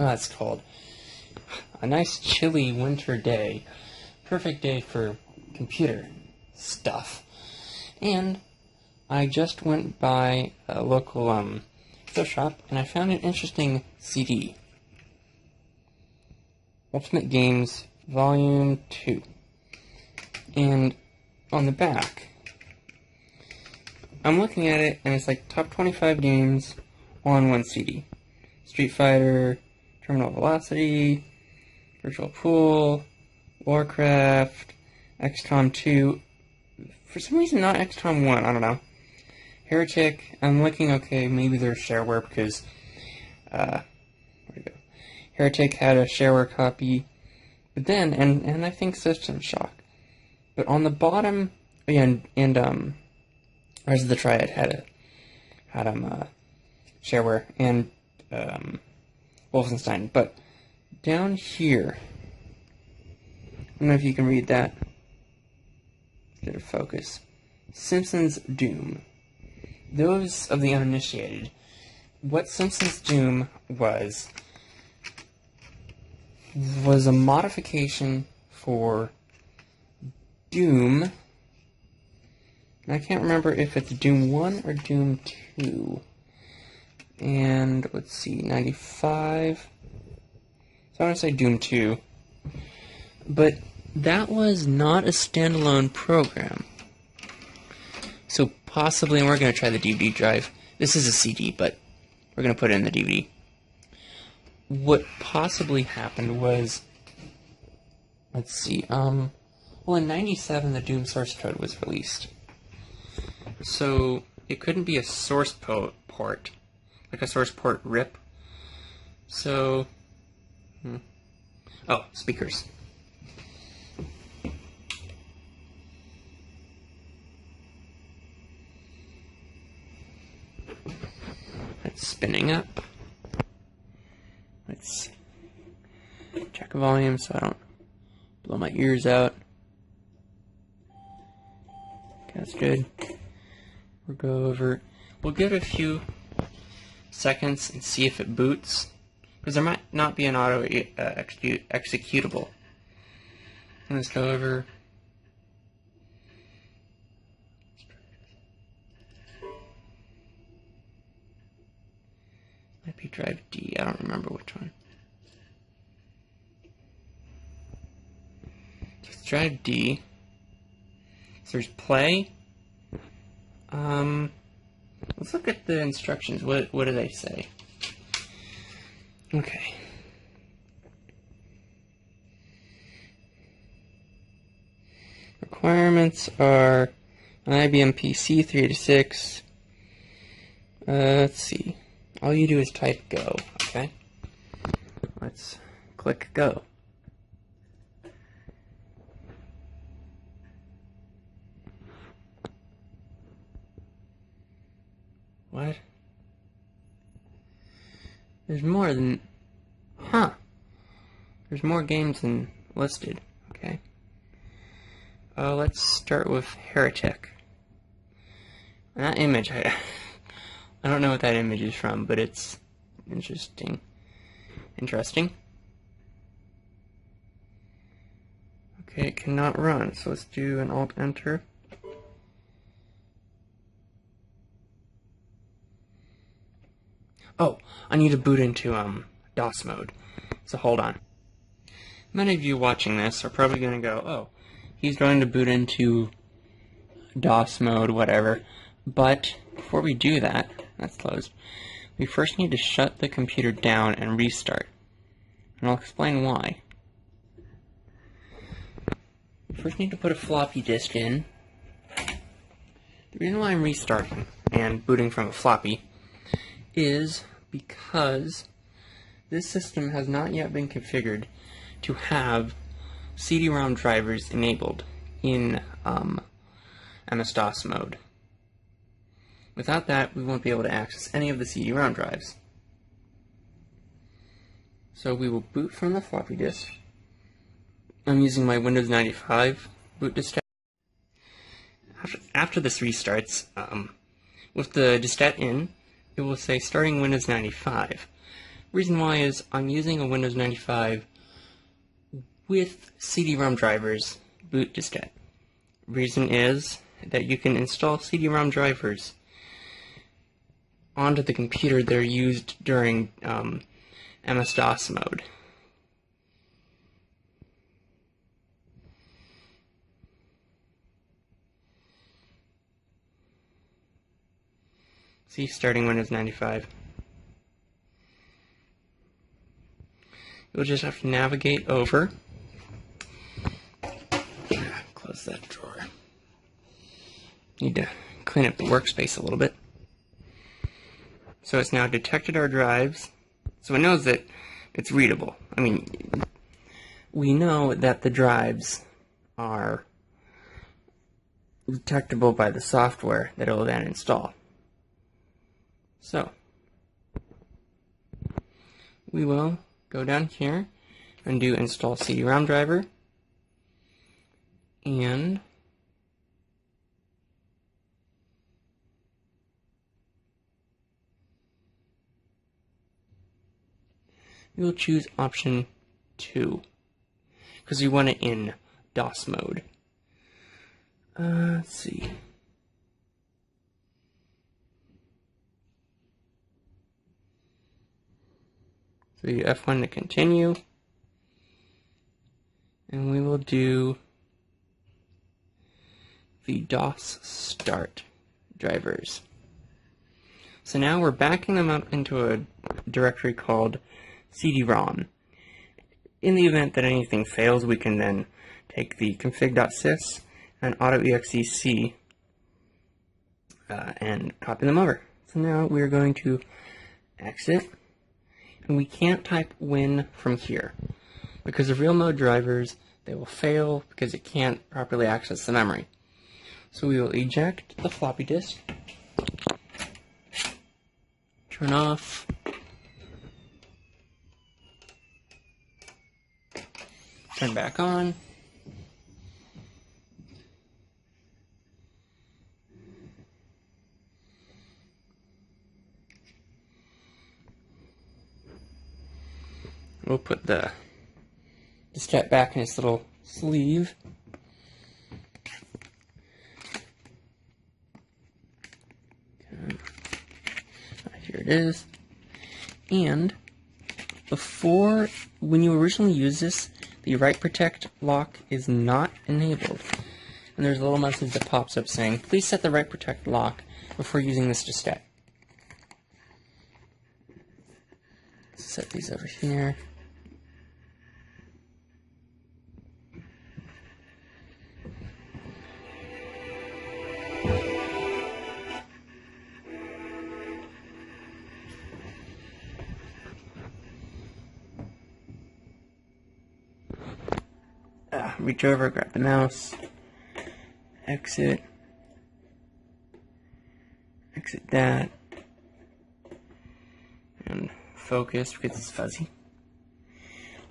that's cold. A nice chilly winter day. Perfect day for computer stuff. And I just went by a local thrift shop and I found an interesting CD. Ultimate Games Volume 2. And on the back, I'm looking at it and it's like top 25 games on one CD. Street Fighter, Terminal Velocity, Virtual Pool, Warcraft, XCOM 2, for some reason not XCOM 1, I don't know. Heretic, I'm looking, okay, maybe there's shareware because, where'd it go? Heretic had a shareware copy, but then, and I think System Shock. But on the bottom, and Rise of the Triad had shareware, and, Wolfenstein, but down here, I don't know if you can read that. Get a focus. Simpsons Doom. Those of the uninitiated, what Simpsons Doom was a modification for Doom. And I can't remember if it's Doom 1 or Doom 2. And let's see, 95. So I want to say Doom 2. But that was not a standalone program. So possibly, and we're going to try the DVD drive. This is a CD, but we're going to put it in the DVD. What possibly happened was, let's see, well in 97 the Doom source code was released. So it couldn't be a source port, like a source port rip. So, oh, speakers. It's spinning up. Let's check the volume so I don't blow my ears out. Okay, that's good. We'll go over. We'll give it a few seconds and see if it boots, because there might not be an auto executable. Let's go over. Might be drive D, I don't remember which one. Just drive D. So there's play. Let's look at the instructions. What do they say? Okay. Requirements are an IBM PC 386. Let's see. All you do is type go, okay? Let's click go. What? There's more than... Huh. There's more games than listed, okay? Let's start with Heretic. And that image, I don't know what that image is from, but it's interesting. Interesting. Okay, it cannot run, so let's do an Alt-Enter. Oh, I need to boot into DOS mode, so hold on. Many of you watching this are probably going to go, oh, he's going to boot into DOS mode, whatever. But before we do that, that's closed, we first need to shut the computer down and restart. And I'll explain why. We first need to put a floppy disk in. The reason why I'm restarting and booting from a floppy is because this system has not yet been configured to have CD-ROM drivers enabled in MS-DOS mode. Without that, we won't be able to access any of the CD-ROM drives. So we will boot from the floppy disk. I'm using my Windows 95 boot diskette. After this restarts, with the diskette in, it will say starting Windows 95. Reason why is I'm using a Windows 95 with CD-ROM drivers boot diskette. Reason is that you can install CD-ROM drivers onto the computer that are used during MS-DOS mode. See, starting Windows 95. You'll just have to navigate over. Close that drawer. Need to clean up the workspace a little bit. So it's now detected our drives, so it knows that it's readable. I mean, we know that the drives are detectable by the software that it will then install. So, we will go down here and do install CD-ROM driver, and we will choose option 2 because we want it in DOS mode. Let's see. So you F1 to continue, and we will do the DOS start drivers. So now we're backing them up into a directory called CD-ROM. In the event that anything fails, we can then take the config.sys and autoexec and copy them over. So now we're going to exit. And we can't type win from here because of real mode drivers, they will fail because it can't properly access the memory. So we will eject the floppy disk, turn off, turn back on, we'll put the diskette back in its little sleeve. Here it is. And before, when you originally use this, the write protect lock is not enabled. And there's a little message that pops up saying, please set the write protect lock before using this diskette. Set these over here. Reach over, grab the mouse, exit that, and focus because it's fuzzy.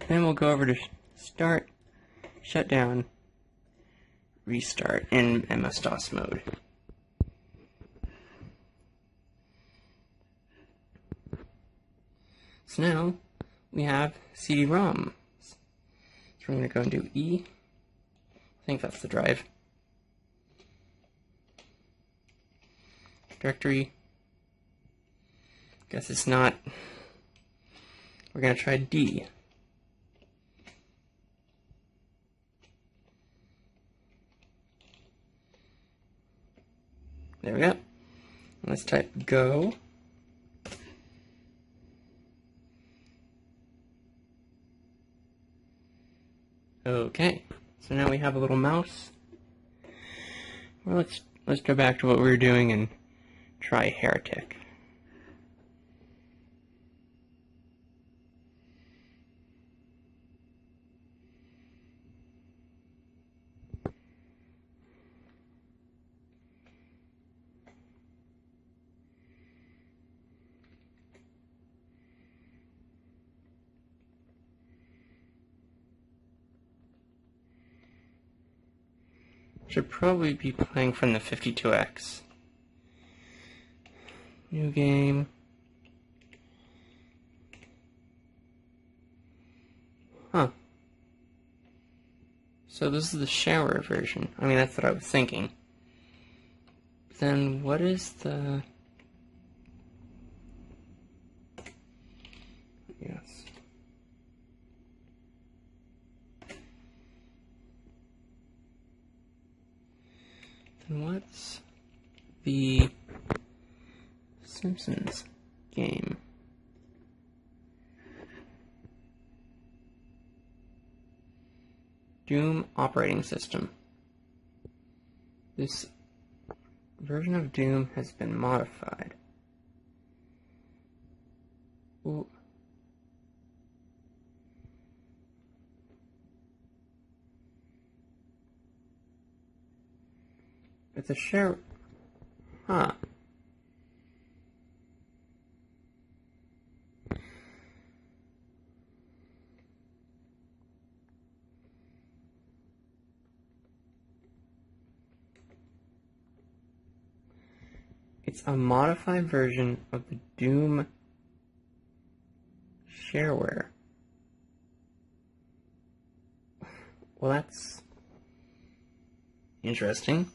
Then we'll go over to start, shut down, restart in MS-DOS mode. So now we have CD-ROM. So we're going to go and do E. I think that's the drive. Directory. Guess it's not. We're going to try D. There we go. Let's type go. Okay, so now we have a little mouse. Well, let's go back to what we were doing and try Heretic. Should probably be playing from the 52X. New game. Huh. So this is the shareware version. I mean, that's what I was thinking. Then what is the... Yes. Then what's the Simpsons game? Doom operating system. This version of Doom has been modified. Ooh. It's a share... Huh. It's a modified version of the Doom shareware. Well, that's interesting.